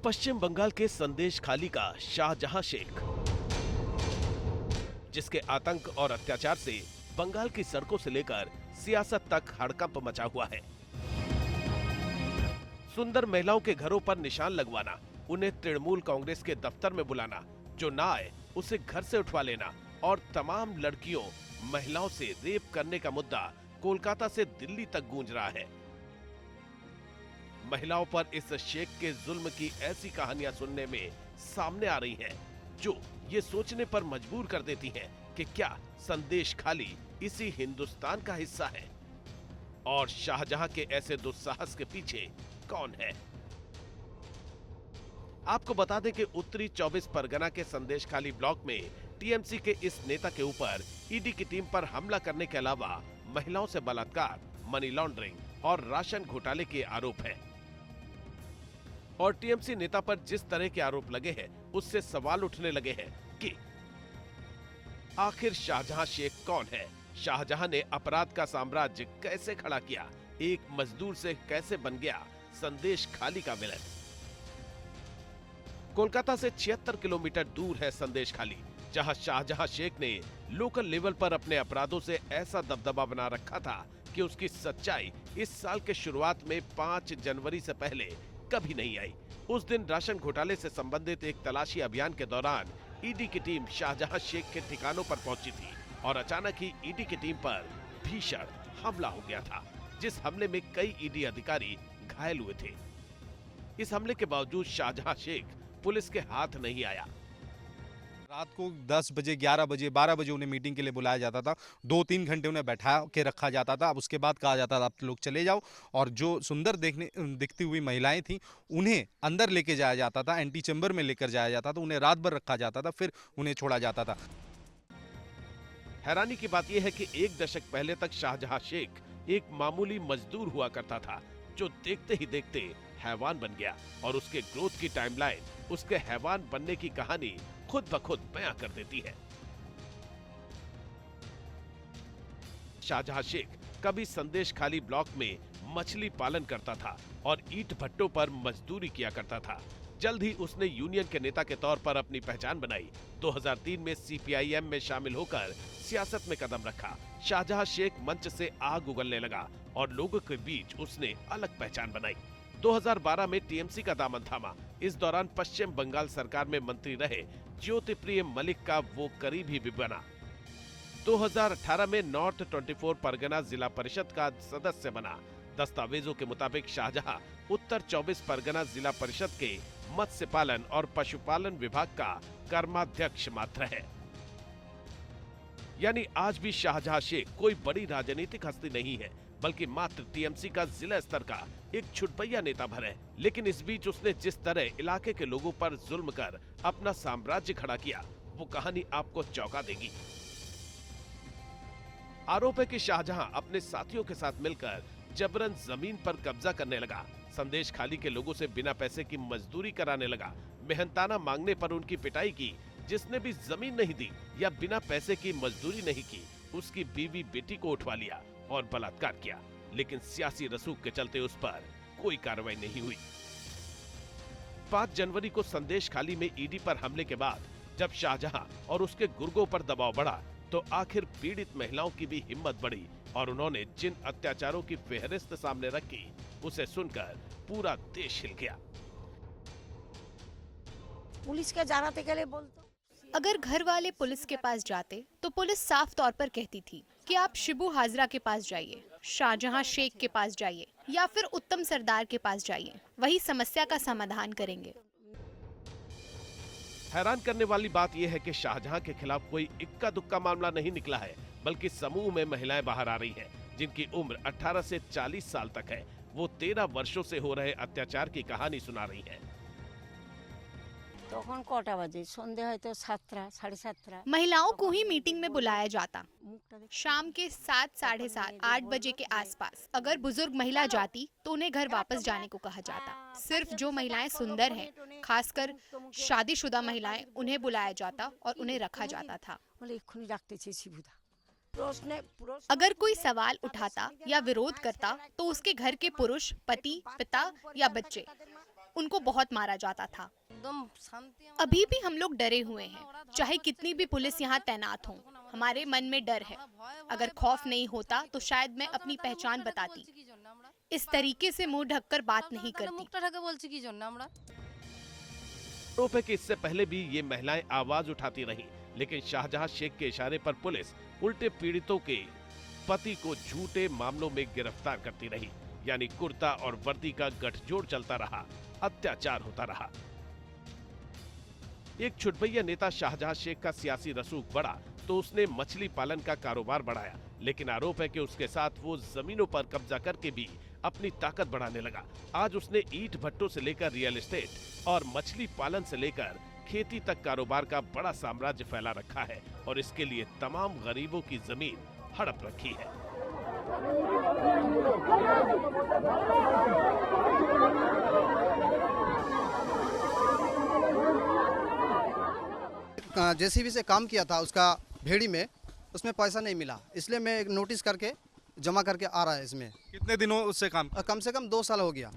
पश्चिम बंगाल के संदेश खाली का शाहजहां शेख, जिसके आतंक और अत्याचार से बंगाल की सड़कों से लेकर सियासत तक हड़कंप मचा हुआ है। सुंदर महिलाओं के घरों पर निशान लगवाना, उन्हें तृणमूल कांग्रेस के दफ्तर में बुलाना, जो ना आए उसे घर से उठवा लेना और तमाम लड़कियों महिलाओं से रेप करने का मुद्दा कोलकाता से दिल्ली तक गूंज रहा है। महिलाओं पर इस शेख के जुल्म की ऐसी कहानियां सुनने में सामने आ रही हैं, जो ये सोचने पर मजबूर कर देती हैं कि क्या संदेश खाली इसी हिंदुस्तान का हिस्सा है और शाहजहां के ऐसे दुस्साहस के पीछे कौन है। आपको बता दें कि उत्तरी 24 परगना के संदेश खाली ब्लॉक में टीएमसी के इस नेता के ऊपर ईडी की टीम पर हमला करने के अलावा महिलाओं से बलात्कार, मनी लॉन्ड्रिंग और राशन घोटाले के आरोप है। और टीएमसी नेता पर जिस तरह के आरोप लगे हैं, उससे सवाल उठने लगे हैं कि आखिर शाहजहां शेख कौन है, शाहजहां ने अपराध का साम्राज्य कैसे खड़ा किया, एक मजदूर से कैसे बन गया संदेश खाली का विलन। कोलकाता से 76 किलोमीटर दूर है संदेश खाली, जहां शाहजहां शेख ने लोकल लेवल पर अपने अपराधों से ऐसा दबदबा बना रखा था कि उसकी सच्चाई इस साल के शुरुआत में 5 जनवरी से पहले कभी नहीं आई। उस दिन राशन घोटाले से संबंधित एक तलाशी अभियान के दौरान ईडी की टीम शाहजहां शेख के ठिकानों पर पहुंची थी और अचानक ही ईडी की टीम पर भीषण हमला हो गया था, जिस हमले में कई ईडी अधिकारी घायल हुए थे। इस हमले के बावजूद शाहजहां शेख पुलिस के हाथ नहीं आया। रात को 10 बजे, 11 बजे, 12 बजे उन्हें मीटिंग के लिए बुलाया जाता था। 2-3 घंटे उन्हें बैठा के रखा जाता था। अब उसके बाद कहा जाता था आप लोग चले जाओ, और जो सुंदर दिखती हुई महिलाएं थीं उन्हें अंदर लेके जाया जाता था, एंटी चेंबर में लेकर जाया जाता था, उन्हें रात भर रखा जाता था, फिर उन्हें छोड़ा जाता था। हैरानी की बात यह है कि एक दशक पहले तक शाहजहां शेख एक मामूली मजदूर हुआ करता था, जो देखते ही देखते हैवान बन गया और उसके ग्रोथ की टाइमलाइन उसके हैवान बनने की कहानी खुद ब खुद बयां कर देती है। शाहजहां शेख कभी संदेश खाली ब्लॉक में मछली पालन करता था और ईंट भट्टों पर मजदूरी किया करता था। जल्द ही उसने यूनियन के नेता के तौर पर अपनी पहचान बनाई। 2003 में सीपीआईएम में शामिल होकर सियासत में कदम रखा। शाहजहां शेख मंच से आग उगलने लगा और लोगों के बीच उसने अलग पहचान बनाई। 2012 में टीएमसी का दामन थामा। इस दौरान पश्चिम बंगाल सरकार में मंत्री रहे ज्योतिप्रिय मलिक का वो करीबी भी बना। 2018 में नॉर्थ 24 परगना जिला परिषद का सदस्य बना। दस्तावेजों के मुताबिक शाहजहां उत्तर 24 परगना जिला परिषद के मत्स्य पालन और पशुपालन विभाग का कर्माध्यक्ष मात्र है। यानी आज भी शाहजहां शेख कोई बड़ी राजनीतिक हस्ती नहीं है, बल्कि मात्र टीएमसी का जिला स्तर का एक छुटपैया नेता भर है। लेकिन इस बीच उसने जिस तरह इलाके के लोगों पर जुल्म कर अपना साम्राज्य खड़ा किया, वो कहानी आपको चौंका देगी। आरोप है कि शाहजहां अपने साथियों के साथ मिलकर जबरन जमीन पर कब्जा करने लगा, संदेश खाली के लोगों से बिना पैसे की मजदूरी कराने लगा, मेहनताना मांगने पर उनकी पिटाई की। जिसने भी जमीन नहीं दी या बिना पैसे की मजदूरी नहीं की, उसकी बीवी बेटी को उठवा लिया और बलात्कार किया। लेकिन सियासी रसूख के चलते उस पर कोई कार्रवाई नहीं हुई। 5 जनवरी को संदेश खाली में ईडी पर हमले के बाद जब शाहजहां और उसके गुर्गों पर दबाव बढ़ा, तो आखिर पीड़ित महिलाओं की भी हिम्मत बढ़ी और उन्होंने जिन अत्याचारों की फेहरिस्त सामने रखी, उसे सुनकर पूरा देश हिल गया। पुलिस के जानाते के लिए बोलते, अगर घर वाले पुलिस के पास जाते तो पुलिस साफ तौर पर कहती थी कि आप शिबू हाजरा के पास जाइए, शाहजहां शेख के पास जाइए या फिर उत्तम सरदार के पास जाइए, वही समस्या का समाधान करेंगे। हैरान करने वाली बात यह है कि शाहजहां के खिलाफ कोई इक्का दुक्का मामला नहीं निकला है, बल्कि समूह में महिलाएं बाहर आ रही हैं, जिनकी उम्र 18 से 40 साल तक है। वो 13 वर्षों से हो रहे अत्याचार की कहानी सुना रही हैं। तখন কটা বাজে? সন্ধে হয়তো 7টা, 7:30। महिलाओं को ही मीटिंग में बुलाया जाता। शाम के 7, 7:30, 8 बजे के आसपास अगर बुजुर्ग महिला जाती तो उन्हें घर वापस जाने को कहा जाता। सिर्फ जो महिलाएं सुंदर हैं, खासकर शादीशुदा महिलाएं, उन्हें बुलाया जाता और उन्हें रखा जाता था। अगर कोई सवाल उठाता या विरोध करता तो उसके घर के पुरुष, पति, पिता या बच्चे उनको बहुत मारा जाता था। एकदम शांति। अभी भी हम लोग डरे हुए हैं, चाहे कितनी भी पुलिस यहाँ तैनात हो, हमारे मन में डर है। अगर खौफ नहीं होता तो शायद मैं अपनी पहचान बताती। इस तरीके से मुंह ढककर बात नहीं करती। आरोप है कि इससे पहले भी ये महिलाएं आवाज उठाती रहीं, लेकिन शाहजहां शेख के इशारे पर पुलिस उल्टे पीड़ितों के पति को झूठे मामलों में गिरफ्तार करती रही। यानी कुर्ता और वर्दी का गठजोड़ चलता रहा, अत्याचार होता रहा। एक छुटभैया नेता शाहजहां शेख का सियासी रसूख बढ़ा तो उसने मछली पालन का कारोबार बढ़ाया, लेकिन आरोप है कि उसके साथ वो जमीनों पर कब्जा करके भी अपनी ताकत बढ़ाने लगा। आज उसने ईंट भट्टों से लेकर रियल एस्टेट और मछली पालन से लेकर खेती तक कारोबार का बड़ा साम्राज्य फैला रखा है और इसके लिए तमाम गरीबों की जमीन हड़प रखी है। जेसीबी से काम किया था उसका भेड़ी में, उसमें पैसा नहीं मिला, इसलिए मैं एक नोटिस करके जमा करके आ रहा है। इसमें कितने दिनों उससे कम से कम 2 साल हो गया।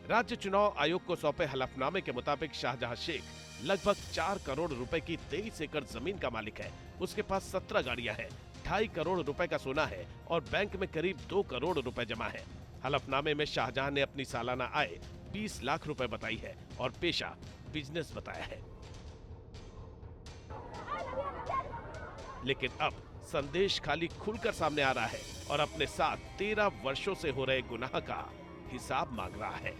राज्य चुनाव आयोग को सौंपे हलफनामे के मुताबिक शाहजहां शेख लगभग 4 करोड़ रुपए की 23 एकड़ जमीन का मालिक है। उसके पास 17 गाड़ियां हैं, 2.5 करोड़ रुपए का सोना है और बैंक में करीब 2 करोड़ रुपए जमा है। हलफनामे में शाहजहां ने अपनी सालाना आय 20 लाख रुपए बताई है और पेशा बिजनेस बताया है। लेकिन अब संदेश खाली खुलकर सामने आ रहा है और अपने साथ 13 वर्षों से हो रहे गुनाह का हिसाब मांग रहा है।